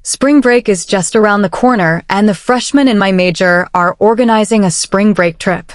Spring break is just around the corner, and the freshmen in my major are organizing a spring break trip.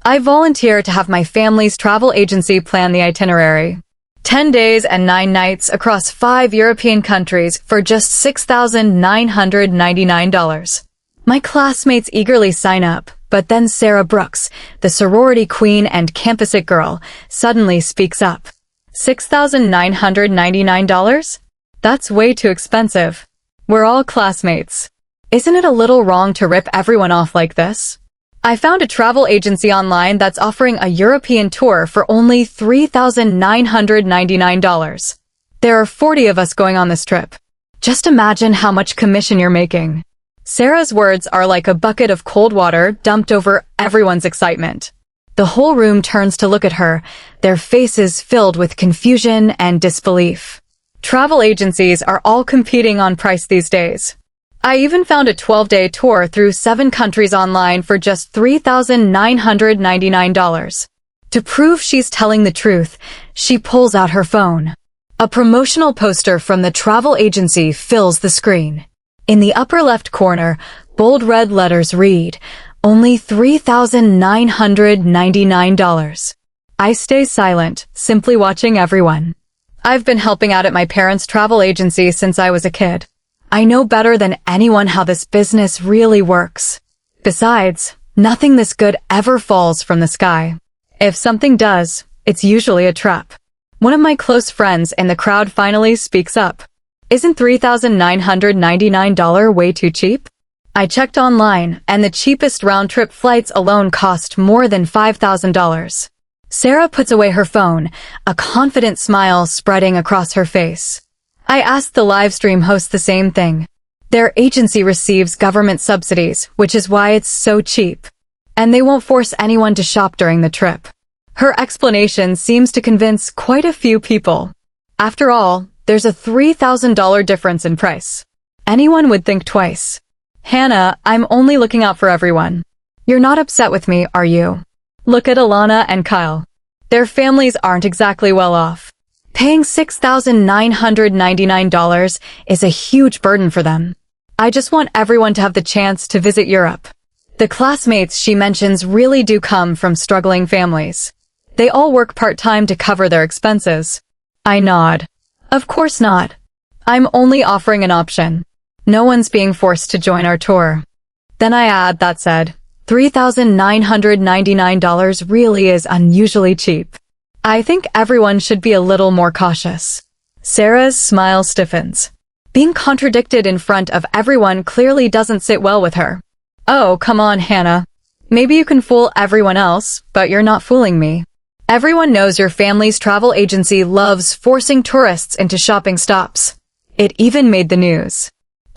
I volunteer to have my family's travel agency plan the itinerary. 10 days and 9 nights across 5 European countries for just $6,999. My classmates eagerly sign up, but then Sarah Brooks, the sorority queen and campus it girl, suddenly speaks up. $6,999? That's way too expensive. We're all classmates. Isn't it a little wrong to rip everyone off like this? I found a travel agency online that's offering a European tour for only $3,999. There are 40 of us going on this trip. Just imagine how much commission you're making. Sarah's words are like a bucket of cold water dumped over everyone's excitement. The whole room turns to look at her, their faces filled with confusion and disbelief. Travel agencies are all competing on price these days. I even found a 12-day tour through 7 countries online for just $3,999. To prove she's telling the truth, she pulls out her phone. A promotional poster from the travel agency fills the screen. In the upper left corner, bold red letters read, "Only $3,999. I stay silent, simply watching everyone. I've been helping out at my parents' travel agency since I was a kid. I know better than anyone how this business really works. Besides, nothing this good ever falls from the sky. If something does, it's usually a trap." One of my close friends in the crowd finally speaks up. "Isn't $3,999 way too cheap?" I checked online, and the cheapest round-trip flights alone cost more than $5,000. Sarah puts away her phone, a confident smile spreading across her face. I asked the live stream host the same thing. Their agency receives government subsidies, which is why it's so cheap. And they won't force anyone to shop during the trip. Her explanation seems to convince quite a few people. After all, there's a $3,000 difference in price. Anyone would think twice. Hannah, I'm only looking out for everyone. You're not upset with me, are you? Look at Alana and Kyle. Their families aren't exactly well off. Paying $6,999 is a huge burden for them. I just want everyone to have the chance to visit Europe. The classmates she mentions really do come from struggling families. They all work part-time to cover their expenses. I nod. Of course not. I'm only offering an option. No one's being forced to join our tour. Then I add, that said, $3,999 really is unusually cheap. I think everyone should be a little more cautious. Sarah's smile stiffens. Being contradicted in front of everyone clearly doesn't sit well with her. Oh, come on, Hannah. Maybe you can fool everyone else, but you're not fooling me. Everyone knows your family's travel agency loves forcing tourists into shopping stops. It even made the news.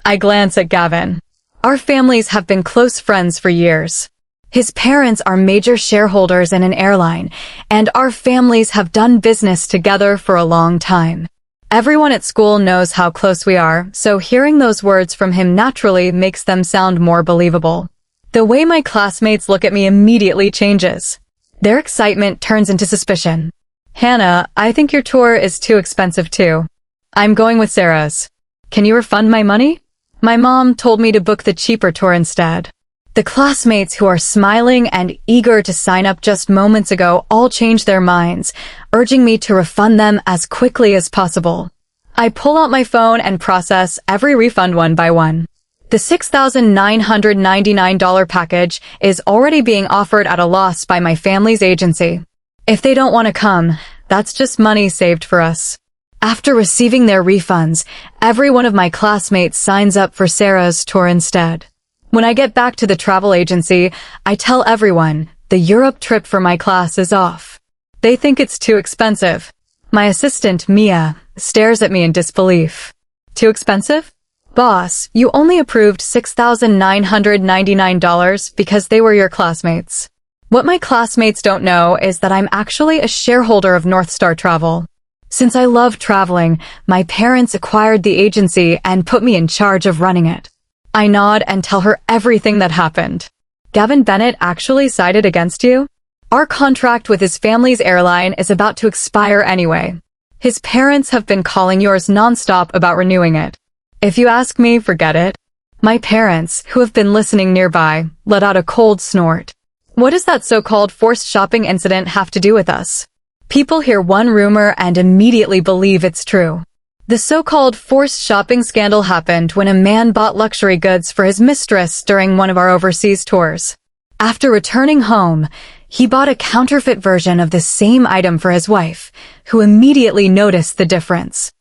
I glance at Gavin. Our families have been close friends for years. His parents are major shareholders in an airline, and our families have done business together for a long time. Everyone at school knows how close we are, so hearing those words from him naturally makes them sound more believable. The way my classmates look at me immediately changes. Their excitement turns into suspicion. Hannah, I think your tour is too expensive too. I'm going with Sarah's. Can you refund my money? My mom told me to book the cheaper tour instead. The classmates who are smiling and eager to sign up just moments ago all change their minds, urging me to refund them as quickly as possible. I pull out my phone and process every refund one by one. The $6,999 package is already being offered at a loss by my family's agency. If they don't want to come, that's just money saved for us. After receiving their refunds, every one of my classmates signs up for Sarah's tour instead. When I get back to the travel agency, I tell everyone the Europe trip for my class is off. They think it's too expensive. My assistant, Mia, stares at me in disbelief. Too expensive? Boss, you only approved $6,999 because they were your classmates. What my classmates don't know is that I'm actually a shareholder of North Star Travel. Since I love traveling, my parents acquired the agency and put me in charge of running it. I nod and tell her everything that happened. Gavin Bennett actually sided against you? Our contract with his family's airline is about to expire anyway. His parents have been calling yours nonstop about renewing it. If you ask me, forget it. My parents, who have been listening nearby, let out a cold snort. What does that so-called forced shopping incident have to do with us? People hear one rumor and immediately believe it's true. The so-called forced shopping scandal happened when a man bought luxury goods for his mistress during one of our overseas tours. After returning home, he bought a counterfeit version of the same item for his wife, who immediately noticed the difference.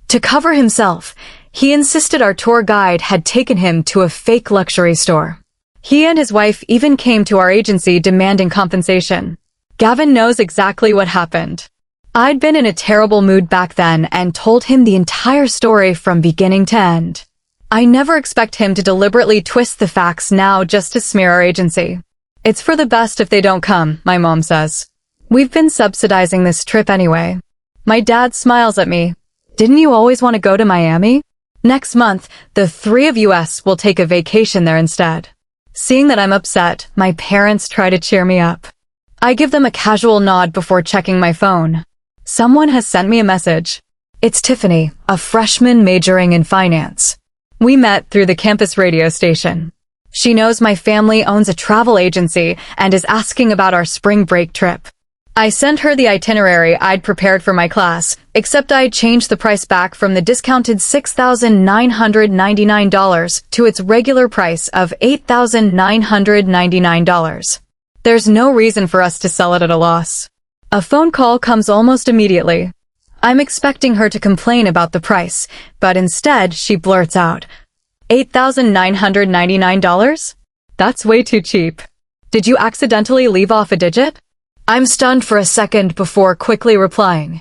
To cover himself, he insisted our tour guide had taken him to a fake luxury store. He and his wife even came to our agency demanding compensation. Gavin knows exactly what happened. I'd been in a terrible mood back then and told him the entire story from beginning to end. I never expect him to deliberately twist the facts now just to smear our agency. It's for the best if they don't come, my mom says. We've been subsidizing this trip anyway. My dad smiles at me. Didn't you always want to go to Miami? Next month, the three of us will take a vacation there instead. Seeing that I'm upset, my parents try to cheer me up. I give them a casual nod before checking my phone. Someone has sent me a message. It's Tiffany, a freshman majoring in finance. We met through the campus radio station. She knows my family owns a travel agency and is asking about our spring break trip. I sent her the itinerary I'd prepared for my class, except I'd changed the price back from the discounted $6,999 to its regular price of $8,999. There's no reason for us to sell it at a loss. A phone call comes almost immediately. I'm expecting her to complain about the price, but instead she blurts out, $8,999? That's way too cheap. Did you accidentally leave off a digit? I'm stunned for a second before quickly replying,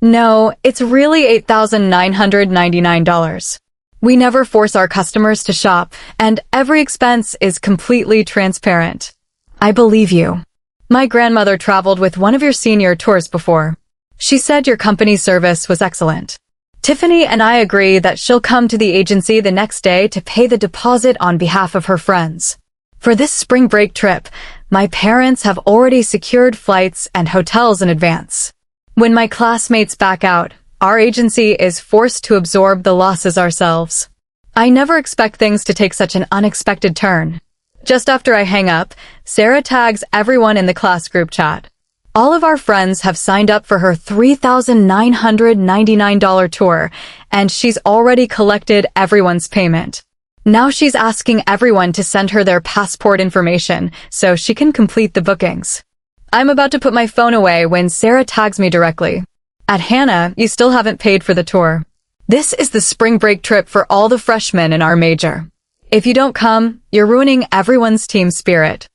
no, it's really $8,999. We never force our customers to shop, and every expense is completely transparent. I believe you. My grandmother traveled with one of your senior tours before. She said your company service was excellent. Tiffany and I agree that she'll come to the agency the next day to pay the deposit on behalf of her friends. For this spring break trip, my parents have already secured flights and hotels in advance. When my classmates back out, our agency is forced to absorb the losses ourselves. I never expect things to take such an unexpected turn. Just after I hang up, Sarah tags everyone in the class group chat. All of our friends have signed up for her $3,999 tour, and she's already collected everyone's payment. Now she's asking everyone to send her their passport information so she can complete the bookings. I'm about to put my phone away when Sarah tags me directly. At Hannah, you still haven't paid for the tour. This is the spring break trip for all the freshmen in our major. If you don't come, you're ruining everyone's team spirit.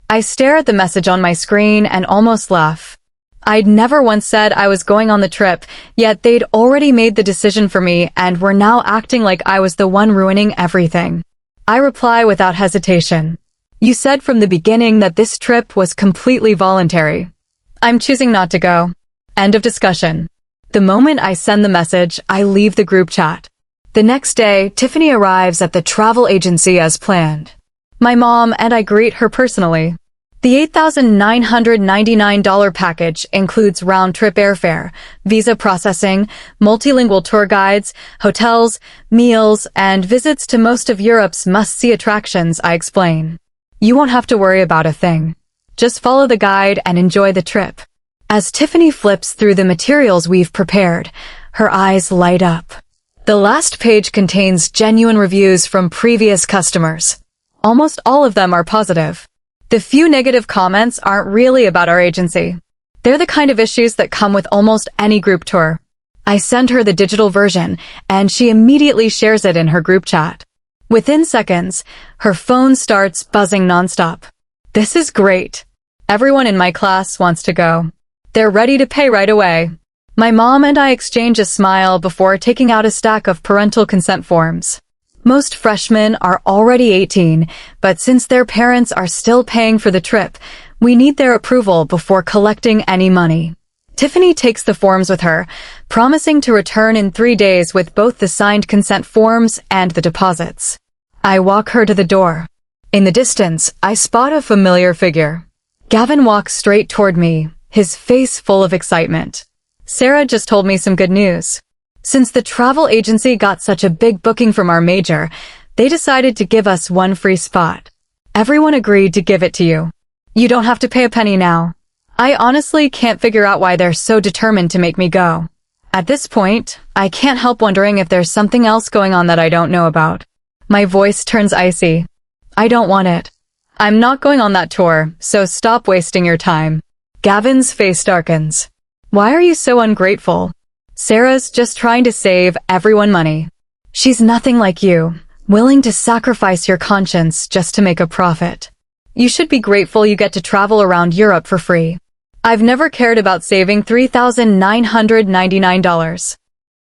I stare at the message on my screen and almost laugh. I'd never once said I was going on the trip, yet they'd already made the decision for me and were now acting like I was the one ruining everything. I reply without hesitation. You said from the beginning that this trip was completely voluntary. I'm choosing not to go. End of discussion. The moment I send the message, I leave the group chat. The next day, Tiffany arrives at the travel agency as planned. My mom and I greet her personally. The $8,999 package includes round-trip airfare, visa processing, multilingual tour guides, hotels, meals, and visits to most of Europe's must-see attractions, I explain. You won't have to worry about a thing. Just follow the guide and enjoy the trip. As Tiffany flips through the materials we've prepared, her eyes light up. The last page contains genuine reviews from previous customers. Almost all of them are positive. The few negative comments aren't really about our agency. They're the kind of issues that come with almost any group tour. I send her the digital version, and she immediately shares it in her group chat. Within seconds, her phone starts buzzing nonstop. This is great. Everyone in my class wants to go. They're ready to pay right away. My mom and I exchange a smile before taking out a stack of parental consent forms. Most freshmen are already 18, but since their parents are still paying for the trip, we need their approval before collecting any money. Tiffany takes the forms with her, promising to return in 3 days with both the signed consent forms and the deposits. I walk her to the door. In the distance, I spot a familiar figure. Gavin walks straight toward me, his face full of excitement. Sarah just told me some good news. Since the travel agency got such a big booking from our major, they decided to give us one free spot. Everyone agreed to give it to you. You don't have to pay a penny now. I honestly can't figure out why they're so determined to make me go. At this point, I can't help wondering if there's something else going on that I don't know about. My voice turns icy. I don't want it. I'm not going on that tour, so stop wasting your time. Gavin's face darkens. Why are you so ungrateful? Sarah's just trying to save everyone money. She's nothing like you, willing to sacrifice your conscience just to make a profit. You should be grateful you get to travel around Europe for free. I've never cared about saving $3,999.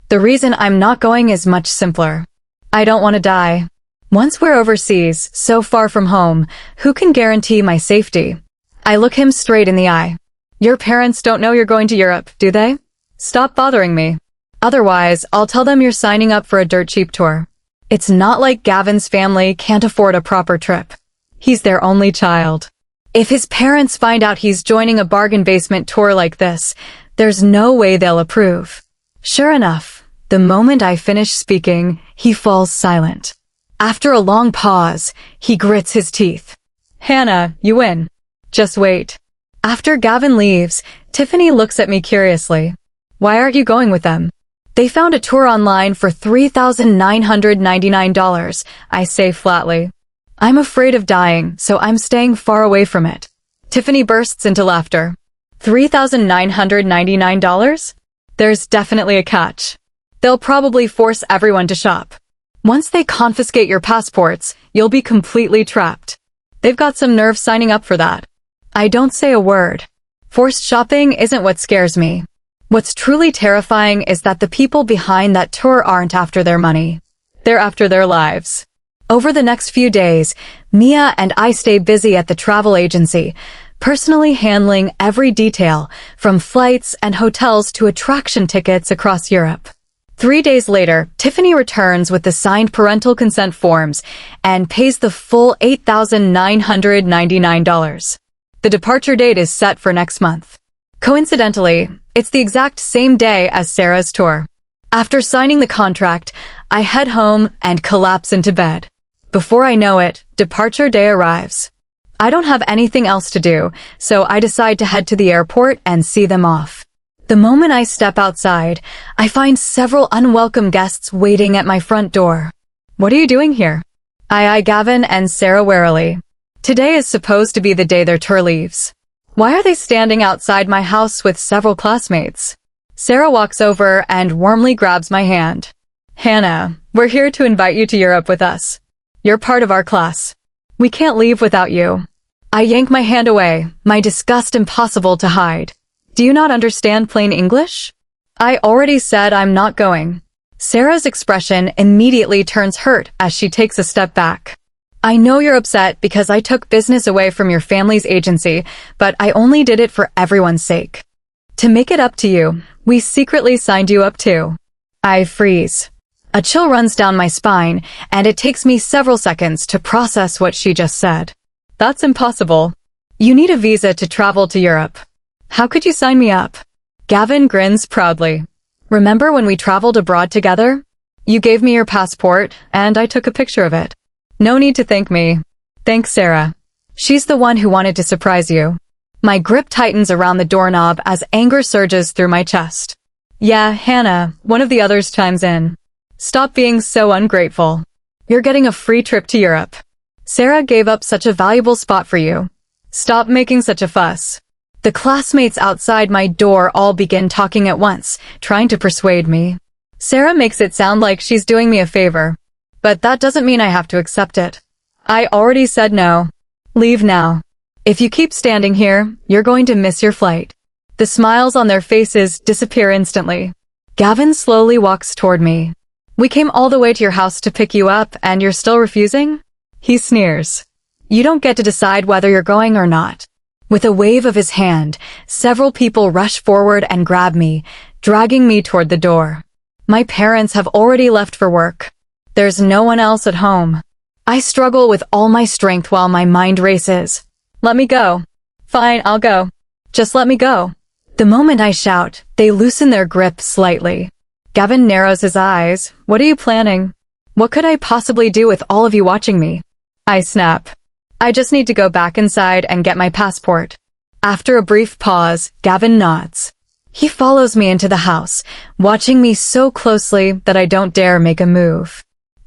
The reason I'm not going is much simpler. I don't want to die. Once we're overseas, so far from home, who can guarantee my safety? I look him straight in the eye. Your parents don't know you're going to Europe, do they? Stop bothering me. Otherwise, I'll tell them you're signing up for a dirt cheap tour. It's not like Gavin's family can't afford a proper trip. He's their only child. If his parents find out he's joining a bargain basement tour like this, there's no way they'll approve. Sure enough, the moment I finish speaking, he falls silent. After a long pause, he grits his teeth. Hannah, you win. Just wait. After Gavin leaves, Tiffany looks at me curiously. Why aren't you going with them? They found a tour online for $3,999, I say flatly. I'm afraid of dying, so I'm staying far away from it. Tiffany bursts into laughter. $3,999? There's definitely a catch. They'll probably force everyone to shop. Once they confiscate your passports, you'll be completely trapped. They've got some nerve signing up for that. I don't say a word. Forced shopping isn't what scares me. What's truly terrifying is that the people behind that tour aren't after their money. They're after their lives. Over the next few days, Mia and I stay busy at the travel agency, personally handling every detail, from flights and hotels to attraction tickets across Europe. 3 days later, Tiffany returns with the signed parental consent forms and pays the full $8,999. The departure date is set for next month. Coincidentally, it's the exact same day as Sarah's tour. After signing the contract, I head home and collapse into bed. Before I know it, departure day arrives. I don't have anything else to do, so I decide to head to the airport and see them off. The moment I step outside, I find several unwelcome guests waiting at my front door. What are you doing here? I eye Gavin and Sarah warily. Today is supposed to be the day their tour leaves. Why are they standing outside my house with several classmates? Sarah walks over and warmly grabs my hand. Hannah, we're here to invite you to Europe with us. You're part of our class. We can't leave without you. I yank my hand away, my disgust impossible to hide. Do you not understand plain English? I already said I'm not going. Sarah's expression immediately turns hurt as she takes a step back. I know you're upset because I took business away from your family's agency, but I only did it for everyone's sake. To make it up to you, we secretly signed you up too. I freeze. A chill runs down my spine, and it takes me several seconds to process what she just said. That's impossible. You need a visa to travel to Europe. How could you sign me up? Gavin grins proudly. Remember when we traveled abroad together? You gave me your passport, and I took a picture of it. No need to thank me. Thank Sarah. She's the one who wanted to surprise you. My grip tightens around the doorknob as anger surges through my chest. Yeah, Hannah, one of the others chimes in. Stop being so ungrateful. You're getting a free trip to Europe. Sarah gave up such a valuable spot for you. Stop making such a fuss. The classmates outside my door all begin talking at once, trying to persuade me. Sarah makes it sound like she's doing me a favor. But that doesn't mean I have to accept it. I already said no. Leave now. If you keep standing here, you're going to miss your flight. The smiles on their faces disappear instantly. Gavin slowly walks toward me. We came all the way to your house to pick you up, and you're still refusing? He sneers. You don't get to decide whether you're going or not. With a wave of his hand, several people rush forward and grab me, dragging me toward the door. My parents have already left for work. There's no one else at home. I struggle with all my strength while my mind races. Let me go. Fine, I'll go. Just let me go. The moment I shout, they loosen their grip slightly. Gavin narrows his eyes. What are you planning? What could I possibly do with all of you watching me? I snap. I just need to go back inside and get my passport. After a brief pause, Gavin nods. He follows me into the house, watching me so closely that I don't dare make a move.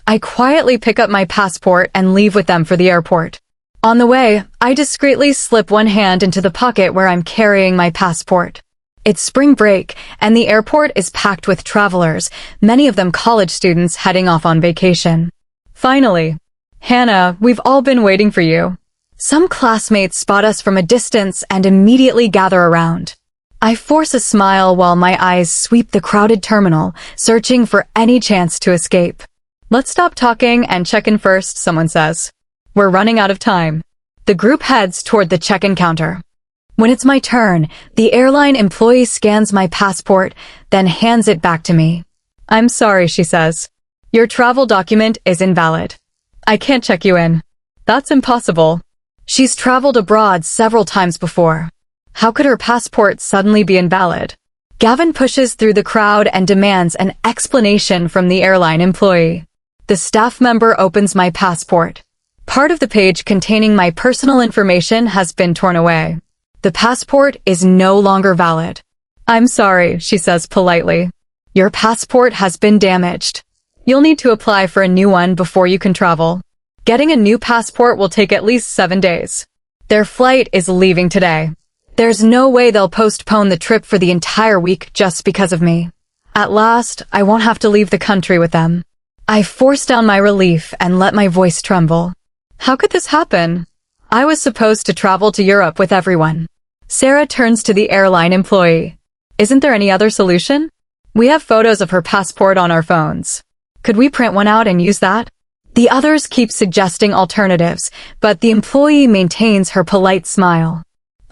I quietly pick up my passport and leave with them for the airport. On the way, I discreetly slip one hand into the pocket where I'm carrying my passport. It's spring break, and the airport is packed with travelers, many of them college students heading off on vacation. Finally, Hannah, we've all been waiting for you. Some classmates spot us from a distance and immediately gather around. I force a smile while my eyes sweep the crowded terminal, searching for any chance to escape. Let's stop talking and check in first, someone says. We're running out of time. The group heads toward the check-in counter. When it's my turn, the airline employee scans my passport, then hands it back to me. I'm sorry, she says. Your travel document is invalid. I can't check you in. That's impossible. She's traveled abroad several times before. How could her passport suddenly be invalid? Gavin pushes through the crowd and demands an explanation from the airline employee. The staff member opens my passport. Part of the page containing my personal information has been torn away. The passport is no longer valid. I'm sorry, she says politely. Your passport has been damaged. You'll need to apply for a new one before you can travel. Getting a new passport will take at least 7 days. Their flight is leaving today. There's no way they'll postpone the trip for the entire week just because of me. At last, I won't have to leave the country with them. I force down my relief and let my voice tremble. How could this happen? I was supposed to travel to Europe with everyone. Sarah turns to the airline employee. Isn't there any other solution? We have photos of her passport on our phones. Could we print one out and use that? The others keep suggesting alternatives, but the employee maintains her polite smile.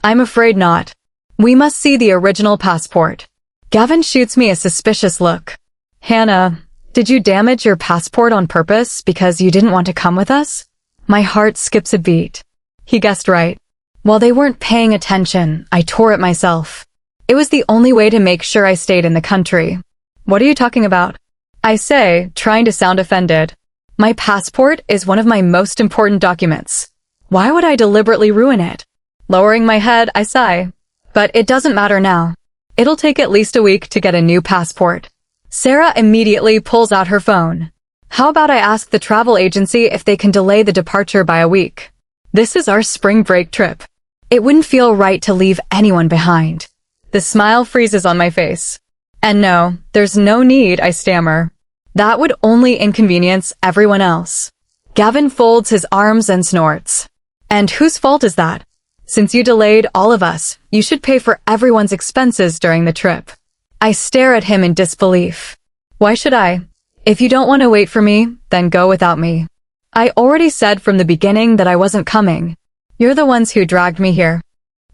I'm afraid not. We must see the original passport. Gavin shoots me a suspicious look. Hannah, did you damage your passport on purpose because you didn't want to come with us? My heart skips a beat. He guessed right. While they weren't paying attention, I tore it myself. It was the only way to make sure I stayed in the country. What are you talking about? I say, trying to sound offended. My passport is one of my most important documents. Why would I deliberately ruin it? Lowering my head, I sigh. But it doesn't matter now. It'll take at least a week to get a new passport. Sarah immediately pulls out her phone. How about I ask the travel agency if they can delay the departure by a week? This is our spring break trip. It wouldn't feel right to leave anyone behind. The smile freezes on my face. And no, there's no need, I stammer. That would only inconvenience everyone else. Gavin folds his arms and snorts. And whose fault is that? Since you delayed all of us, you should pay for everyone's expenses during the trip. I stare at him in disbelief. Why should I? If you don't want to wait for me, then go without me. I already said from the beginning that I wasn't coming. You're the ones who dragged me here.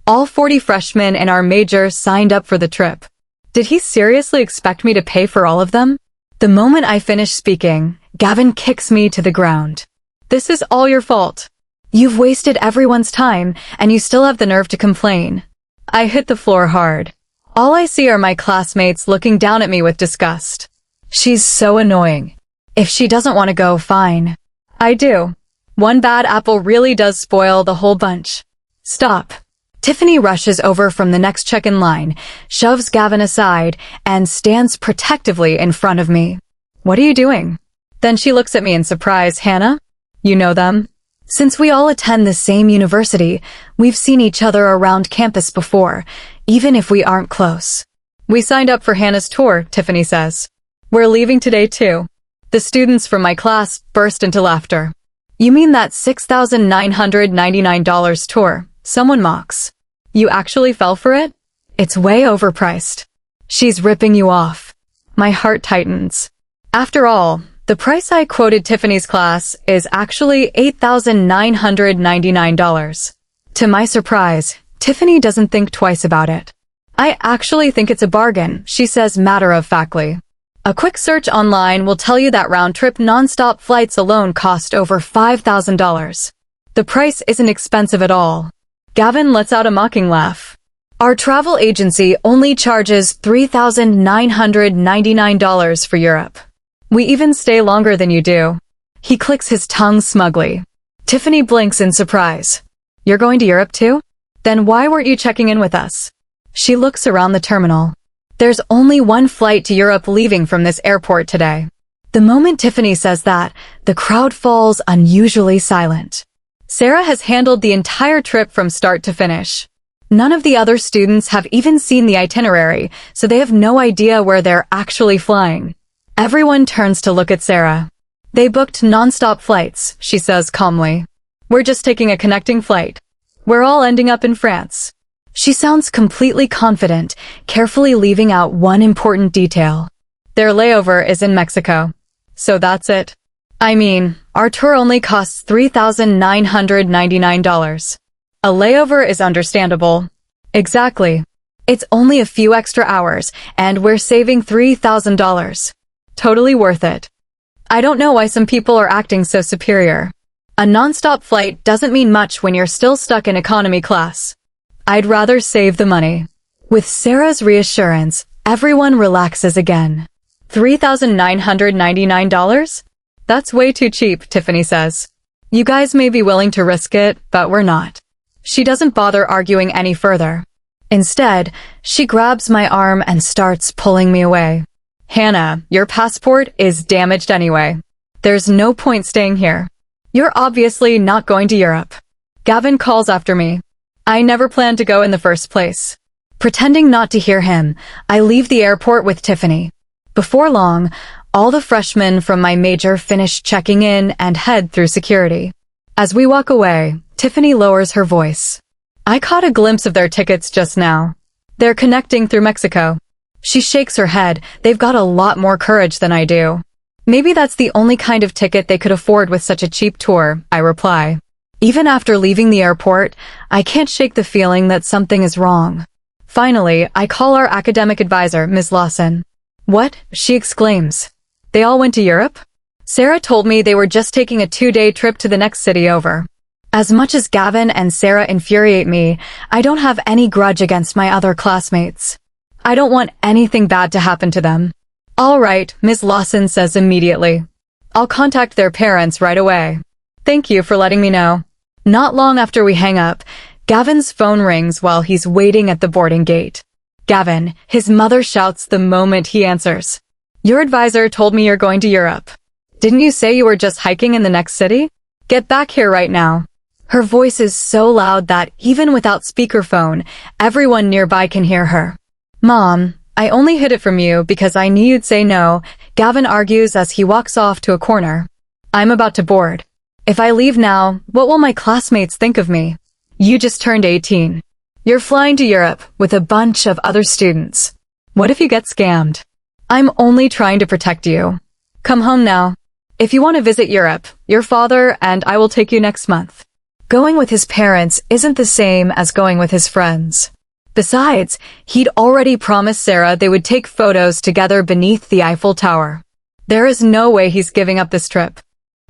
All 40 freshmen in our major signed up for the trip. Did he seriously expect me to pay for all of them? The moment I finish speaking, Gavin kicks me to the ground. This is all your fault. You've wasted everyone's time, and you still have the nerve to complain. I hit the floor hard. All I see are my classmates looking down at me with disgust. She's so annoying. If she doesn't want to go, fine. I do. One bad apple really does spoil the whole bunch. Stop. Tiffany rushes over from the next check-in line, shoves Gavin aside, and stands protectively in front of me. What are you doing? Then she looks at me in surprise. Hannah? You know them? Since we all attend the same university, we've seen each other around campus before, even if we aren't close. We signed up for Hannah's tour, Tiffany says. We're leaving today too. The students from my class burst into laughter. You mean that $6,999 tour? Someone mocks. You actually fell for it? It's way overpriced. She's ripping you off. My heart tightens. After all, the price I quoted Tiffany's class is actually $8,999. To my surprise, Tiffany doesn't think twice about it. I actually think it's a bargain, she says matter-of-factly. A quick search online will tell you that round-trip non-stop flights alone cost over $5,000. The price isn't expensive at all. Gavin lets out a mocking laugh. Our travel agency only charges $3,999 for Europe. We even stay longer than you do. He clicks his tongue smugly. Tiffany blinks in surprise. You're going to Europe too? Then why weren't you checking in with us? She looks around the terminal. There's only one flight to Europe leaving from this airport today. The moment Tiffany says that, the crowd falls unusually silent. Sarah has handled the entire trip from start to finish. None of the other students have even seen the itinerary, so they have no idea where they're actually flying. Everyone turns to look at Sarah. They booked non-stop flights, she says calmly. We're just taking a connecting flight. We're all ending up in France. She sounds completely confident, carefully leaving out one important detail. Their layover is in Mexico. So that's it. I mean, our tour only costs $3,999. A layover is understandable. Exactly. It's only a few extra hours, and we're saving $3,000. Totally worth it. I don't know why some people are acting so superior. A non-stop flight doesn't mean much when you're still stuck in economy class. I'd rather save the money. With Sarah's reassurance, everyone relaxes again. $3,999? That's way too cheap, Tiffany says. You guys may be willing to risk it, but we're not. She doesn't bother arguing any further. Instead, she grabs my arm and starts pulling me away. Hannah, your passport is damaged anyway. There's no point staying here. You're obviously not going to Europe. Gavin calls after me. I never planned to go in the first place. Pretending not to hear him, I leave the airport with Tiffany. Before long, all the freshmen from my major finish checking in and head through security. As we walk away, Tiffany lowers her voice. I caught a glimpse of their tickets just now. They're connecting through Mexico. She shakes her head. They've got a lot more courage than I do. Maybe that's the only kind of ticket they could afford with such a cheap tour, I reply. Even after leaving the airport, I can't shake the feeling that something is wrong. Finally, I call our academic advisor, Ms. Lawson. What? She exclaims. They all went to Europe? Sarah told me they were just taking a 2-day trip to the next city over. As much as Gavin and Sarah infuriate me, I don't have any grudge against my other classmates. I don't want anything bad to happen to them. All right, Ms. Lawson says immediately. I'll contact their parents right away. Thank you for letting me know. Not long after we hang up, Gavin's phone rings while he's waiting at the boarding gate. Gavin, his mother shouts the moment he answers. Your advisor told me you're going to Europe. Didn't you say you were just hiking in the next city? Get back here right now. Her voice is so loud that even without speakerphone, everyone nearby can hear her. Mom, I only hid it from you because I knew you'd say no, Gavin argues as he walks off to a corner. I'm about to board. If I leave now, what will my classmates think of me? You just turned 18. You're flying to Europe with a bunch of other students. What if you get scammed? I'm only trying to protect you. Come home now. If you want to visit Europe, your father and I will take you next month. Going with his parents isn't the same as going with his friends. Besides, he'd already promised Sarah they would take photos together beneath the Eiffel Tower. There is no way he's giving up this trip.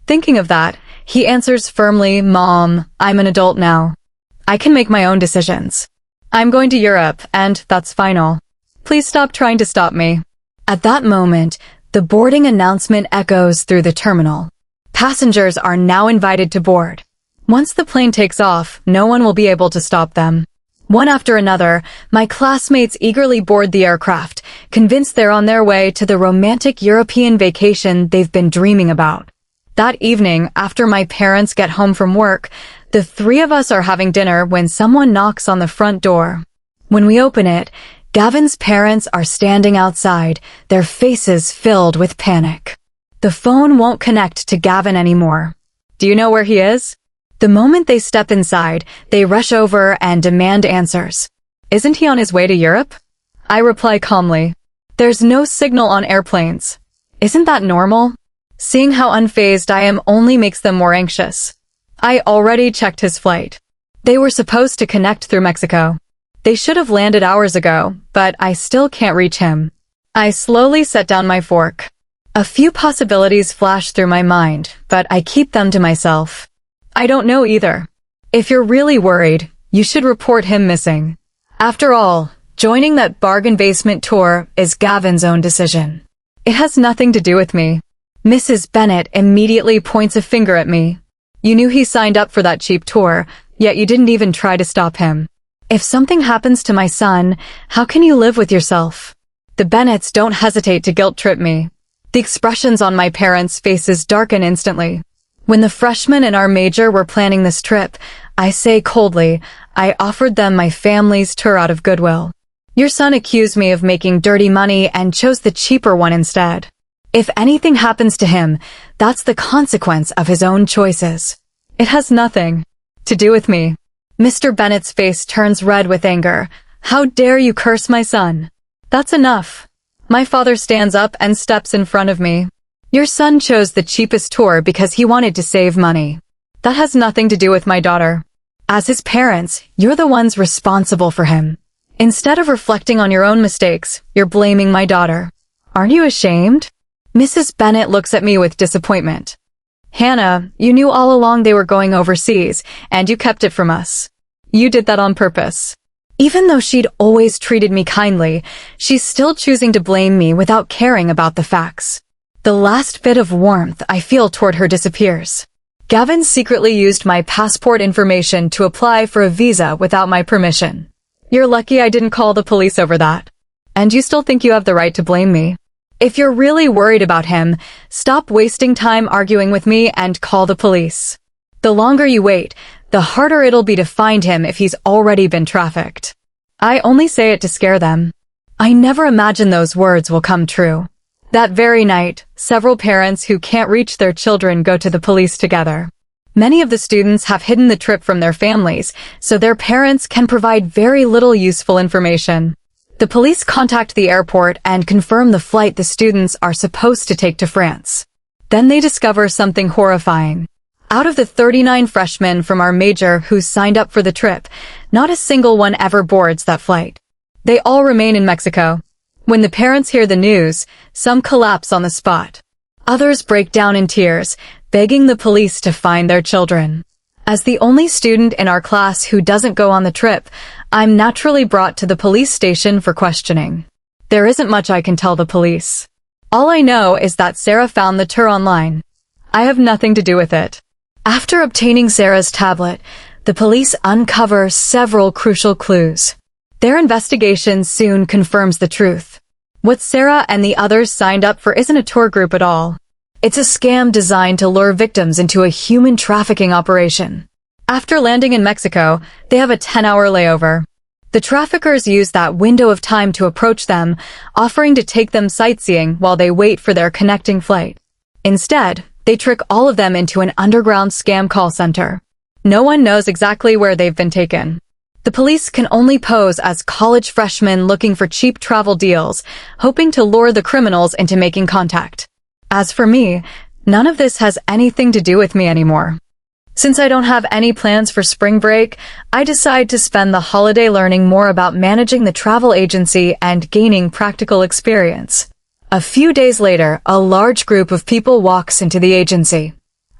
Thinking of that, he answers firmly, Mom, I'm an adult now. I can make my own decisions. I'm going to Europe, and that's final. Please stop trying to stop me. At that moment, the boarding announcement echoes through the terminal. Passengers are now invited to board. Once the plane takes off, no one will be able to stop them. One after another, my classmates eagerly board the aircraft, convinced they're on their way to the romantic European vacation they've been dreaming about. That evening, after my parents get home from work, the three of us are having dinner when someone knocks on the front door. When we open it, Gavin's parents are standing outside, their faces filled with panic. The phone won't connect to Gavin anymore. Do you know where he is? The moment they step inside, they rush over and demand answers. Isn't he on his way to Europe? I reply calmly. There's no signal on airplanes. Isn't that normal? Seeing how unfazed I am only makes them more anxious. I already checked his flight. They were supposed to connect through Mexico. They should have landed hours ago, but I still can't reach him. I slowly set down my fork. A few possibilities flash through my mind, but I keep them to myself. I don't know either. If you're really worried, you should report him missing. After all, joining that bargain basement tour is Gavin's own decision. It has nothing to do with me. Mrs. Bennet immediately points a finger at me. You knew he signed up for that cheap tour, yet you didn't even try to stop him. If something happens to my son, how can you live with yourself? The Bennets don't hesitate to guilt-trip me. The expressions on my parents' faces darken instantly. When the freshmen in our major were planning this trip, I say coldly, I offered them my family's tour out of goodwill. Your son accused me of making dirty money and chose the cheaper one instead. If anything happens to him, that's the consequence of his own choices. It has nothing to do with me. Mr. Bennet's face turns red with anger. How dare you curse my son? That's enough. My father stands up and steps in front of me. Your son chose the cheapest tour because he wanted to save money. That has nothing to do with my daughter. As his parents, you're the ones responsible for him. Instead of reflecting on your own mistakes, you're blaming my daughter. Aren't you ashamed? Mrs. Bennet looks at me with disappointment. Hannah, you knew all along they were going overseas, and you kept it from us. You did that on purpose. Even though she'd always treated me kindly, she's still choosing to blame me without caring about the facts. The last bit of warmth I feel toward her disappears. Gavin secretly used my passport information to apply for a visa without my permission. You're lucky I didn't call the police over that. And you still think you have the right to blame me. If you're really worried about him, stop wasting time arguing with me and call the police. The longer you wait, the harder it'll be to find him if he's already been trafficked. I only say it to scare them. I never imagine those words will come true. That very night, several parents who can't reach their children go to the police together. Many of the students have hidden the trip from their families, so their parents can provide very little useful information. The police contact the airport and confirm the flight the students are supposed to take to France. Then they discover something horrifying. Out of the 39 freshmen from our major who signed up for the trip, not a single one ever boards that flight. They all remain in Mexico. When the parents hear the news, some collapse on the spot. Others break down in tears, begging the police to find their children. As the only student in our class who doesn't go on the trip, I'm naturally brought to the police station for questioning. There isn't much I can tell the police. All I know is that Sarah found the tour online. I have nothing to do with it. After obtaining Sarah's tablet, the police uncover several crucial clues. Their investigation soon confirms the truth. What Sarah and the others signed up for isn't a tour group at all. It's a scam designed to lure victims into a human trafficking operation. After landing in Mexico, they have a 10-hour layover. The traffickers use that window of time to approach them, offering to take them sightseeing while they wait for their connecting flight. Instead, they trick all of them into an underground scam call center. No one knows exactly where they've been taken. The police can only pose as college freshmen looking for cheap travel deals, hoping to lure the criminals into making contact. As for me, none of this has anything to do with me anymore. Since I don't have any plans for spring break, I decide to spend the holiday learning more about managing the travel agency and gaining practical experience. A few days later, a large group of people walks into the agency.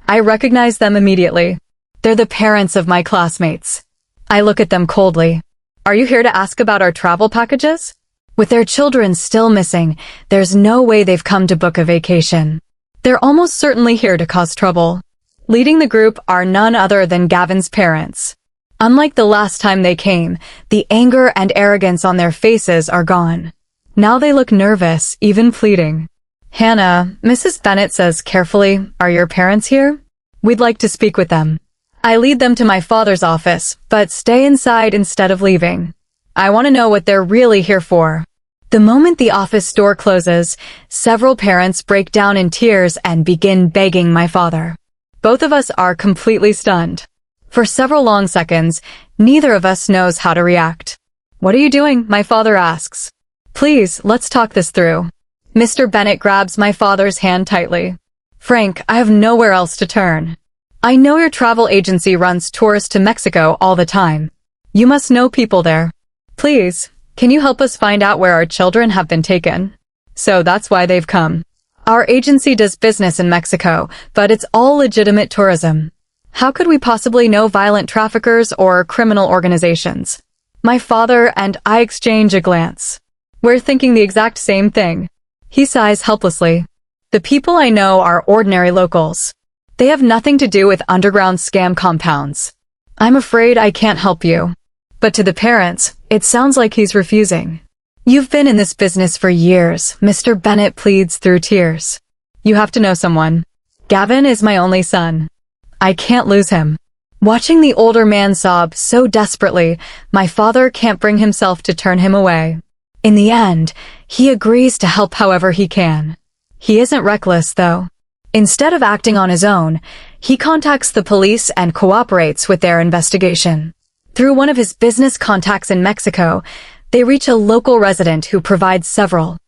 I recognize them immediately. They're the parents of my classmates. I look at them coldly. Are you here to ask about our travel packages? With their children still missing, there's no way they've come to book a vacation. They're almost certainly here to cause trouble. Leading the group are none other than Gavin's parents. Unlike the last time they came, the anger and arrogance on their faces are gone. Now they look nervous, even pleading. Hannah, Mrs. Bennet says carefully, are your parents here? We'd like to speak with them. I lead them to my father's office, but stay inside instead of leaving. I want to know what they're really here for. The moment the office door closes, several parents break down in tears and begin begging my father. Both of us are completely stunned. For several long seconds, neither of us knows how to react. What are you doing? My father asks. Please, let's talk this through. Mr. Bennet grabs my father's hand tightly. Frank, I have nowhere else to turn. I know your travel agency runs tours to Mexico all the time. You must know people there. Please, can you help us find out where our children have been taken? So that's why they've come. Our agency does business in Mexico, but it's all legitimate tourism. How could we possibly know violent traffickers or criminal organizations? My father and I exchange a glance. We're thinking the exact same thing. He sighs helplessly. The people I know are ordinary locals. They have nothing to do with underground scam compounds. I'm afraid I can't help you. But to the parents, it sounds like he's refusing. You've been in this business for years, Mr. Bennett pleads through tears. You have to know someone. Gavin is my only son. I can't lose him. Watching the older man sob so desperately, my father can't bring himself to turn him away. In the end, he agrees to help however he can. He isn't reckless, though. Instead of acting on his own, he contacts the police and cooperates with their investigation. Through one of his business contacts in Mexico, they reach a local resident who provides several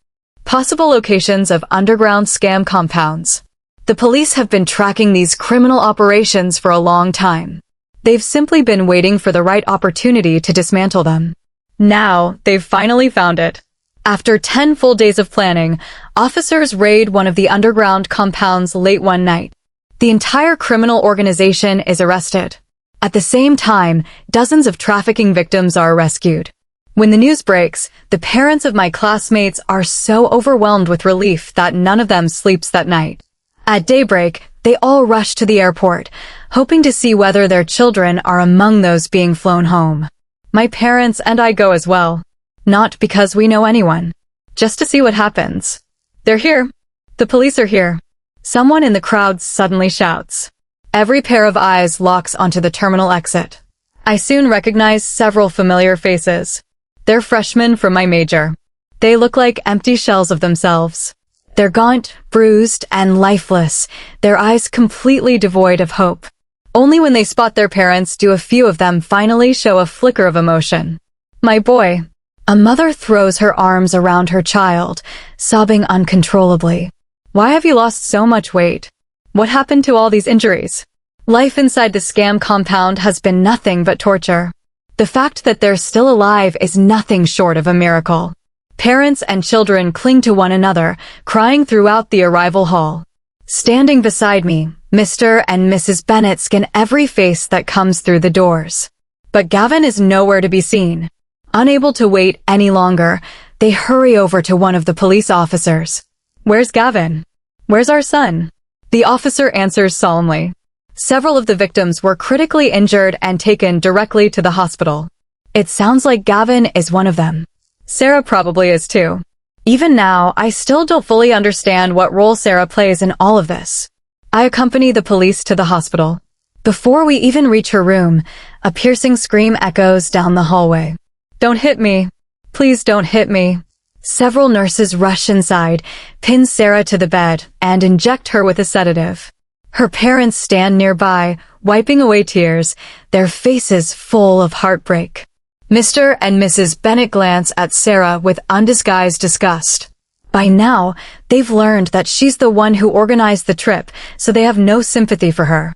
possible locations of underground scam compounds. The police have been tracking these criminal operations for a long time. They've simply been waiting for the right opportunity to dismantle them. Now, they've finally found it. After 10 full days of planning, officers raid one of the underground compounds late one night. The entire criminal organization is arrested. At the same time, dozens of trafficking victims are rescued. When the news breaks, the parents of my classmates are so overwhelmed with relief that none of them sleeps that night. At daybreak, they all rush to the airport, hoping to see whether their children are among those being flown home. My parents and I go as well. Not because we know anyone. Just to see what happens. They're here. The police are here. Someone in the crowd suddenly shouts. Every pair of eyes locks onto the terminal exit. I soon recognize several familiar faces. They're freshmen from my major. They look like empty shells of themselves. They're gaunt, bruised, and lifeless, their eyes completely devoid of hope. Only when they spot their parents do a few of them finally show a flicker of emotion. My boy. A mother throws her arms around her child, sobbing uncontrollably. Why have you lost so much weight? What happened to all these injuries? Life inside the scam compound has been nothing but torture. The fact that they're still alive is nothing short of a miracle. Parents and children cling to one another, crying throughout the arrival hall. Standing beside me, Mr. and Mrs. Bennett scan every face that comes through the doors. But Gavin is nowhere to be seen. Unable to wait any longer, they hurry over to one of the police officers. Where's Gavin? Where's our son? The officer answers solemnly. Several of the victims were critically injured and taken directly to the hospital. It sounds like Gavin is one of them. Sarah probably is too. Even now, I still don't fully understand what role Sarah plays in all of this. I accompany the police to the hospital. Before we even reach her room, a piercing scream echoes down the hallway. Don't hit me. Please don't hit me. Several nurses rush inside, pin Sarah to the bed, and inject her with a sedative. Her parents stand nearby, wiping away tears, their faces full of heartbreak. Mr. and Mrs. Bennett glance at Sarah with undisguised disgust. By now, they've learned that she's the one who organized the trip, so they have no sympathy for her.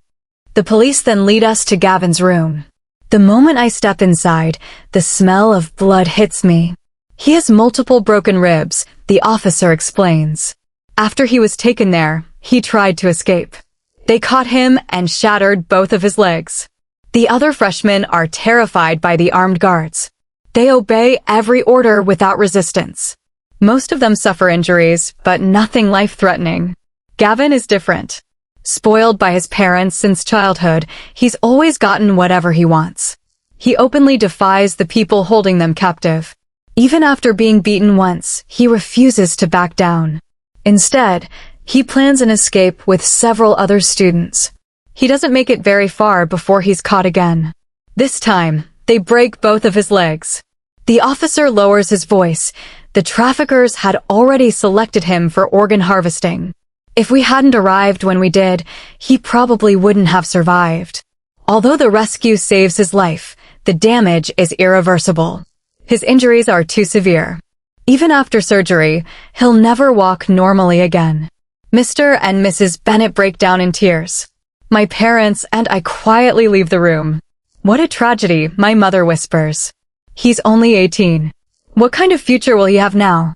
The police then lead us to Gavin's room. The moment I step inside, the smell of blood hits me. He has multiple broken ribs, the officer explains. After he was taken there, he tried to escape. They caught him and shattered both of his legs. The other freshmen are terrified by the armed guards. They obey every order without resistance. Most of them suffer injuries, but nothing life-threatening. Gavin is different. Spoiled by his parents since childhood, he's always gotten whatever he wants. He openly defies the people holding them captive. Even after being beaten once, he refuses to back down. Instead, he plans an escape with several other students. He doesn't make it very far before he's caught again. This time, they break both of his legs. The officer lowers his voice. The traffickers had already selected him for organ harvesting. If we hadn't arrived when we did, he probably wouldn't have survived. Although the rescue saves his life, the damage is irreversible. His injuries are too severe. Even after surgery, he'll never walk normally again. Mr. and Mrs. Bennett break down in tears. My parents and I quietly leave the room. What a tragedy, my mother whispers. He's only 18. What kind of future will he have now?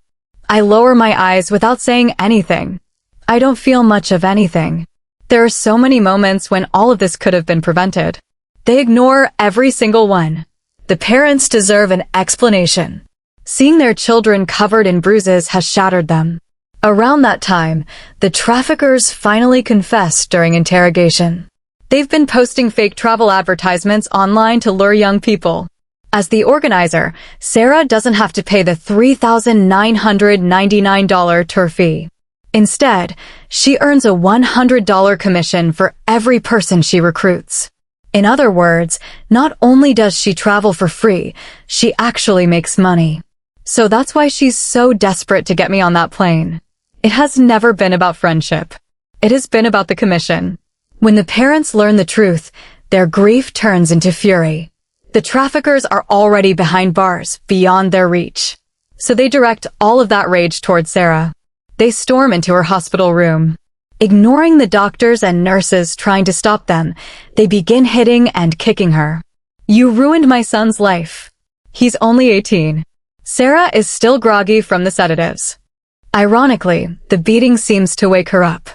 I lower my eyes without saying anything. I don't feel much of anything. There are so many moments when all of this could have been prevented. They ignore every single one. The parents deserve an explanation. Seeing their children covered in bruises has shattered them. Around that time, the traffickers finally confessed during interrogation. They've been posting fake travel advertisements online to lure young people. As the organizer, Sarah doesn't have to pay the $3,999 tour fee. Instead, she earns a $100 commission for every person she recruits. In other words, not only does she travel for free, she actually makes money. So that's why she's so desperate to get me on that plane. It has never been about friendship. It has been about the commission. When the parents learn the truth, their grief turns into fury. The traffickers are already behind bars, beyond their reach. So they direct all of that rage toward Sarah. They storm into her hospital room. Ignoring the doctors and nurses trying to stop them, they begin hitting and kicking her. "You ruined my son's life. He's only 18. Sarah is still groggy from the sedatives. Ironically, the beating seems to wake her up.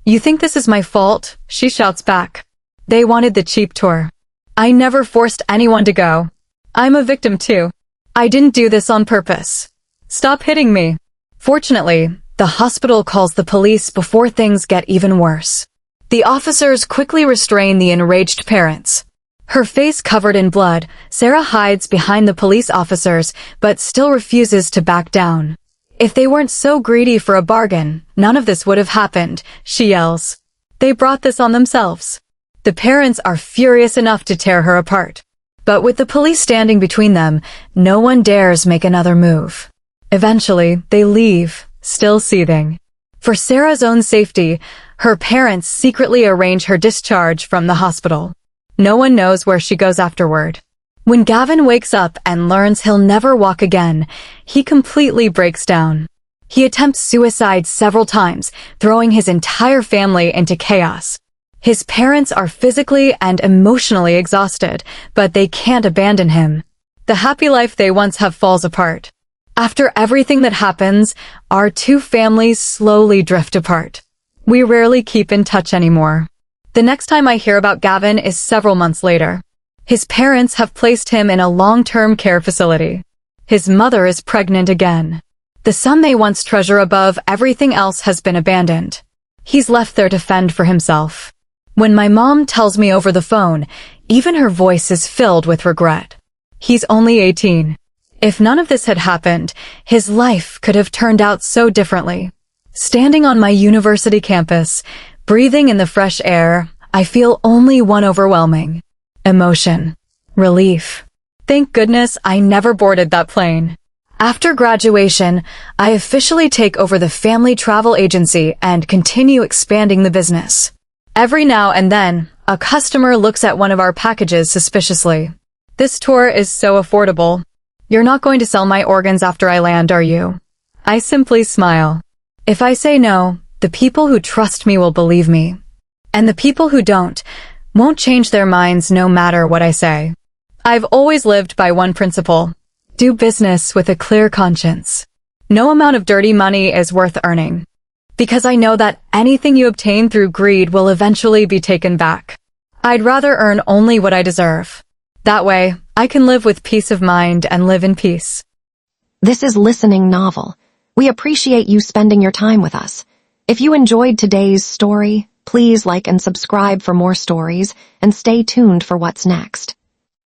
"You think this is my fault?" she shouts back. "They wanted the cheap tour. I never forced anyone to go. I'm a victim too. I didn't do this on purpose. Stop hitting me." Fortunately, the hospital calls the police before things get even worse. The officers quickly restrain the enraged parents. Her face covered in blood, Sarah hides behind the police officers but still refuses to back down. "If they weren't so greedy for a bargain, none of this would have happened," she yells. "They brought this on themselves." The parents are furious enough to tear her apart. But with the police standing between them, no one dares make another move. Eventually, they leave, still seething. For Sarah's own safety, her parents secretly arrange her discharge from the hospital. No one knows where she goes afterward. When Gavin wakes up and learns he'll never walk again, he completely breaks down. He attempts suicide several times, throwing his entire family into chaos. His parents are physically and emotionally exhausted, but they can't abandon him. The happy life they once have falls apart. After everything that happens, our two families slowly drift apart. We rarely keep in touch anymore. The next time I hear about Gavin is several months later. His parents have placed him in a long-term care facility. His mother is pregnant again. The son they once treasure above everything else has been abandoned. He's left there to fend for himself. When my mom tells me over the phone, even her voice is filled with regret. He's only 18. If none of this had happened, his life could have turned out so differently. Standing on my university campus, breathing in the fresh air, I feel only one overwhelming emotion. Relief. Thank goodness I never boarded that plane. After graduation, I officially take over the family travel agency and continue expanding the business. Every now and then, a customer looks at one of our packages suspiciously. "This tour is so affordable. You're not going to sell my organs after I land, are you?" I simply smile. If I say no, the people who trust me will believe me. And the people who don't won't change their minds no matter what I say. I've always lived by one principle: do business with a clear conscience. No amount of dirty money is worth earning. Because I know that anything you obtain through greed will eventually be taken back. I'd rather earn only what I deserve. That way, I can live with peace of mind and live in peace. This is Listening Novel. We appreciate you spending your time with us. If you enjoyed today's story, please like and subscribe for more stories and stay tuned for what's next.